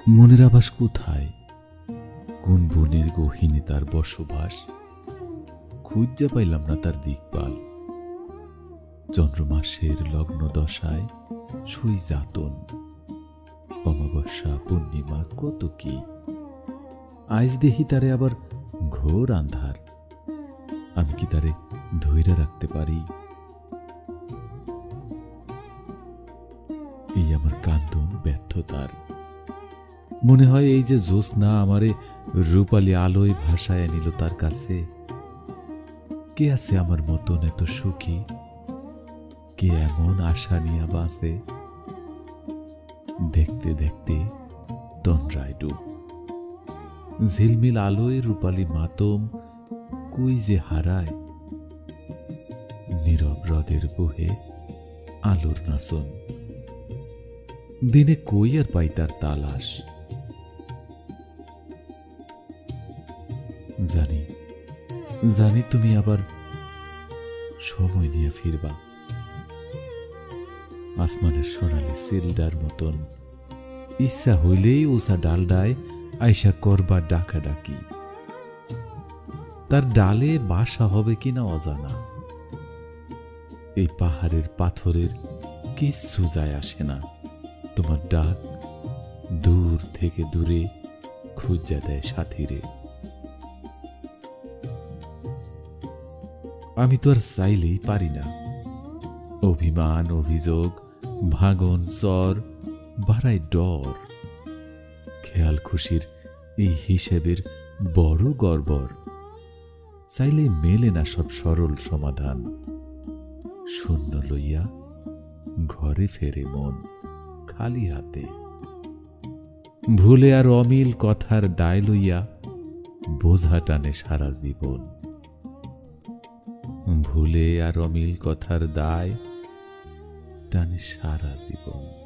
মনের আবাস কোথায়? কোন বনের গহীনে তার বসবাস? খুঁজে পাইলাম না তার দিকপাল। চন্দ্রমাসের লগ্ন দশায় সই যাতন, অমাবস্যা পূর্ণিমা কত কি। আইজ দেহি তারে আবার ঘোর আন্ধার। আমি কি তারে ধৈর্য রাখতে পারি? এই আমার কান্দন ব্যর্থতার। মনে হয় এই যে জ্যোৎস্না আমারে রূপালী আলোয় ভাসায় নিল তার কাছে। কে আছে আমার মতন এত সুখী? কে এমন আশা নিয়ে বাঁচে? দেখতে দেখতে তন্দ্রায় ডুব। ঝিলমিল আলোয় রূপালী মাতম কই যে হারায়। নীরব হ্রদের বহে আলোর নাচন। দিনে কই আর পাই তার তালাশ। জানি জানি তুমি আবার সময় নিয়ে ফিরবা। আসমানের সোনালি সিলডার মতন ইচ্ছা হইলেই উষা ডালডায় আইসা করবা ডাকাডাকি। তার ডালে বাসা হবে কিনা অজানা। এই পাহাড়ের পাথরের কিচ্ছু যায় আসে না। তোমার ডাক দূর থেকে দূরে খুঁজা দেয় সাথীরে। আমি তো আর চাইলেই পারি না। অভিমান অভিযোগ ভাঙন চর বাড়ায় ডর। খেয়াল খুশির এই হিসেবের বড় গড়বড়। চাইলে মেলে না সব সরল সমাধান। শূন্য লইয়া ঘরে ফেরে মন খালি হাতে। ভুলে আর অমিল কথার দায় লইয়া বোঝা টানে সারা জীবন। ভুলে আর অমিল কথার দায় টানে সারা জীবন।